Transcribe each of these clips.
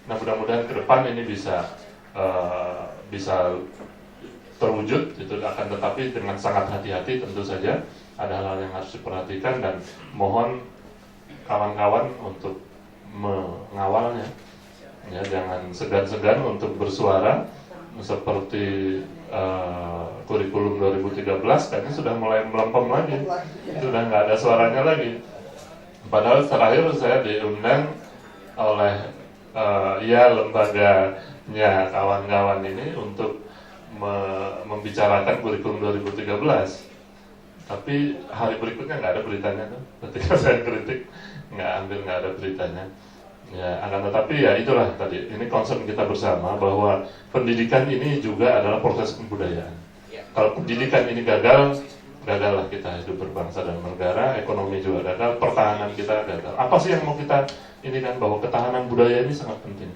Nah, mudah-mudahan ke depan ini bisa terwujud, itu akan tetapi dengan sangat hati-hati tentu saja. Ada hal-hal yang harus diperhatikan dan mohon kawan-kawan untuk mengawalnya, ya, jangan segan-segan untuk bersuara seperti kurikulum 2013 kayaknya sudah mulai melempem lagi, sudah nggak ada suaranya lagi. Padahal terakhir saya diundang oleh lembaganya kawan-kawan ini untuk membicarakan kurikulum 2013. Tapi hari berikutnya nggak ada beritanya tuh. Ketika saya kritik nggak ada beritanya. Ya, akan tetapi ya itulah tadi. Ini concern kita bersama bahwa pendidikan ini juga adalah proses kebudayaan. Kalau pendidikan ini gagallah kita hidup berbangsa dan bernegara, ekonomi juga gagal, pertahanan kita gagal. Apa sih yang mau kita ini kan, bahwa ketahanan budaya ini sangat penting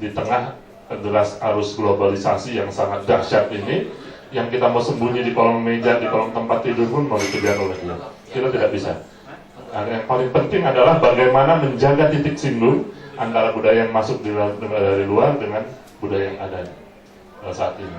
di tengah jelas arus globalisasi yang sangat dahsyat ini. Yang kita mau sembunyi di kolong meja, di kolong tempat tidur pun mau dikejar oleh dia. Kita tidak bisa. Yang paling penting adalah bagaimana menjaga titik singgung antara budaya yang masuk dari luar dengan budaya yang ada saat ini.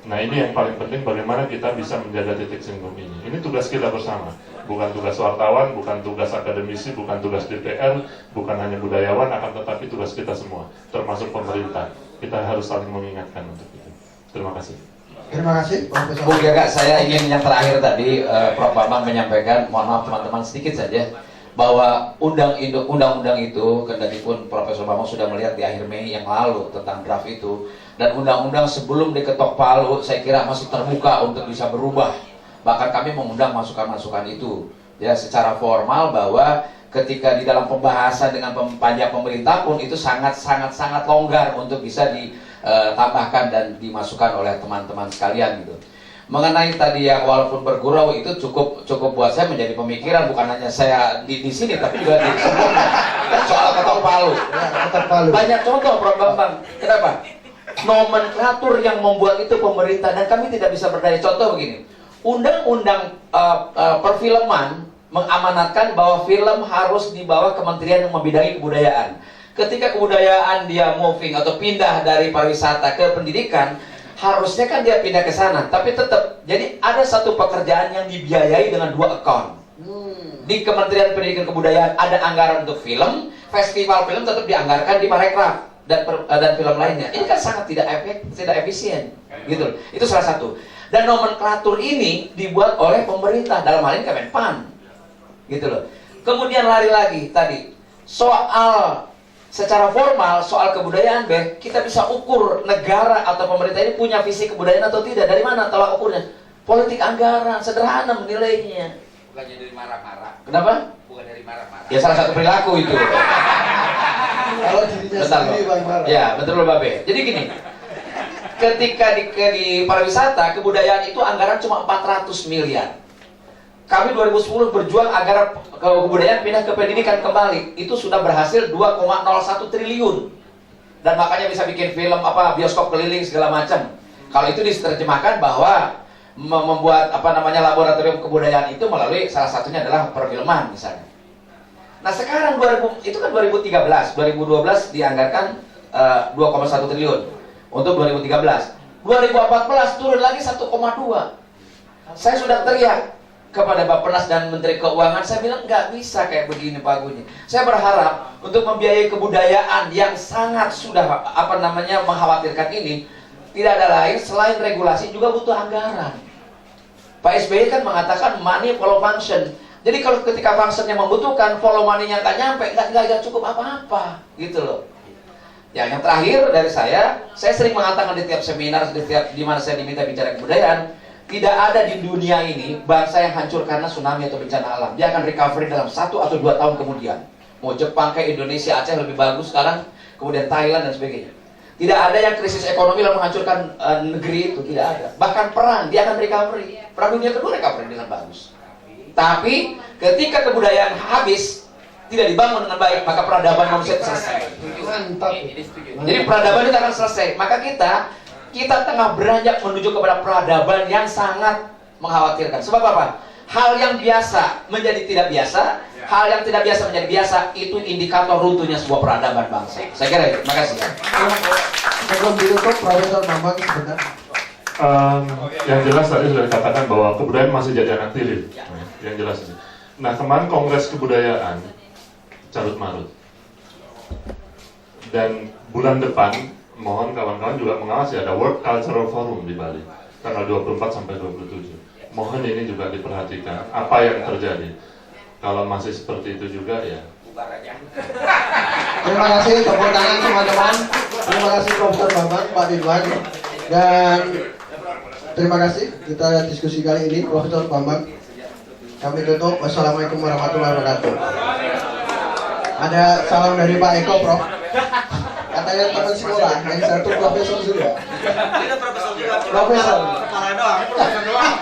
Nah, ini yang paling penting, bagaimana kita bisa menjaga titik singgung ini. Ini tugas kita bersama, bukan tugas wartawan, bukan tugas akademisi, bukan tugas DPR, bukan hanya budayawan, akan tetapi tugas kita semua, termasuk pemerintah. Kita harus saling mengingatkan untuk itu. Terima kasih. Terima kasih, Profesor. Bung Gagak, saya ingin yang terakhir tadi Prof. Bambang menyampaikan, mohon maaf teman-teman sedikit saja, bahwa undang-undang itu, kendatipun Profesor Bambang sudah melihat di akhir Mei yang lalu tentang draft itu, dan undang-undang sebelum diketok palu, saya kira masih terbuka untuk bisa berubah. Bahkan kami mengundang masukan-masukan itu, ya secara formal, bahwa ketika di dalam pembahasan dengan panja pemerintah pun itu sangat longgar untuk bisa ditambahkan dan dimasukkan oleh teman-teman sekalian gitu. Mengenai tadi yang walaupun bergurau itu cukup buat saya menjadi pemikiran, bukan hanya saya di sini tapi juga di sebelumnya. Kan soal ketok palu. Banyak contoh, Prof. Bambang. Kenapa? Nomenklatur yang membuat itu pemerintah, dan kami tidak bisa berdaya. Contoh begini, undang-undang perfilman mengamanatkan bahwa film harus di bawah kementerian yang membidangi kebudayaan. Ketika kebudayaan dia moving atau pindah dari pariwisata ke pendidikan, harusnya kan dia pindah ke sana. Tapi tetap, jadi ada satu pekerjaan yang dibiayai dengan 2 account. Di Kementerian Pendidikan Kebudayaan ada anggaran untuk film, festival film tetap dianggarkan di Parekraf dan film lainnya. Ini kan sangat tidak efisien, gitu. Itu salah satu. Dan nomenklatur ini dibuat oleh pemerintah, dalam hal ini Kemenpan, gitu loh. Kemudian lari lagi tadi soal secara formal, soal kebudayaan, kita bisa ukur negara atau pemerintah ini punya visi kebudayaan atau tidak. Dari mana tolak ukurnya? Politik anggaran, sederhana menilainya. Bukannya dari marah-marah. Kenapa? Bukan dari marah-marah. Ya salah satu perilaku itu. Kalau dirinya sendiri Bang Marah. Ya, betul loh Babe. Jadi gini, ketika di pariwisata, kebudayaan itu anggaran cuma 400 miliar. Kami 2010 berjuang agar kebudayaan pindah ke pendidikan kembali. Itu sudah berhasil 2,01 triliun. Dan makanya bisa bikin film bioskop keliling segala macam. Kalau itu diterjemahkan bahwa membuat laboratorium kebudayaan itu melalui salah satunya adalah perfilman misalnya. Nah sekarang itu kan 2013, 2012 dianggarkan 2,1 triliun untuk 2013. 2014 turun lagi 1,2. Saya sudah teriak kepada Bappenas dan Menteri Keuangan, saya bilang nggak bisa kayak begini Pak Gunyi. Saya berharap untuk membiayai kebudayaan yang sangat sudah mengkhawatirkan ini, tidak ada lain selain regulasi juga butuh anggaran. Pak SBY kan mengatakan money follow function. Jadi kalau ketika functionnya membutuhkan, follow money-nya nggak nyampe, nggak cukup apa-apa, gitu loh. Ya, yang terakhir dari saya sering mengatakan di tiap seminar, di mana saya diminta bicara kebudayaan, tidak ada di dunia ini bangsa yang hancur karena tsunami atau bencana alam. Dia akan recovery dalam 1 atau 2 tahun kemudian. Mau Jepang kayak Indonesia, Aceh lebih bagus sekarang, kemudian Thailand dan sebagainya. Tidak ada yang krisis ekonomi lalu menghancurkan negeri itu, tidak ada. Bahkan perang, dia akan recovery. Perang dunia kedua recovery dengan bagus. Tapi ketika kebudayaan habis, tidak dibangun dengan baik, maka peradaban manusia itu selesai. Mantap. Jadi peradaban itu akan selesai. Maka kita tengah beranjak menuju kepada peradaban yang sangat mengkhawatirkan. Sebab apa? Hal yang biasa menjadi tidak biasa, hal yang tidak biasa menjadi biasa, itu indikator runtuhnya sebuah peradaban bangsa. Saya kira itu. Terima kasih. Sebelum ditutup, Profesor Bambang sebentar. Yang jelas tadi sudah dikatakan bahwa kebudayaan masih jadi anak tiri. Yang jelas. Nah, kemarin Kongres Kebudayaan carut marut. Dan bulan depan, mohon kawan-kawan juga mengawasi, ada World Cultural Forum di Bali, tanggal 24 sampai 27. Mohon ini juga diperhatikan, apa yang terjadi. Kalau masih seperti itu juga, ya. Terima kasih, tepuk tangan teman-teman. Terima kasih Profesor Bambang, Pak Ridwan. Dan terima kasih kita diskusi kali ini, Profesor Bambang. Kami tutup. Wassalamualaikum warahmatullahi wabarakatuh. Ada salam dari Pak Eko, Prof. Katanya teman sekolah, yang satu profesor juga. Kita profesor juga. Profesor. Kepala doang. Profesor doang.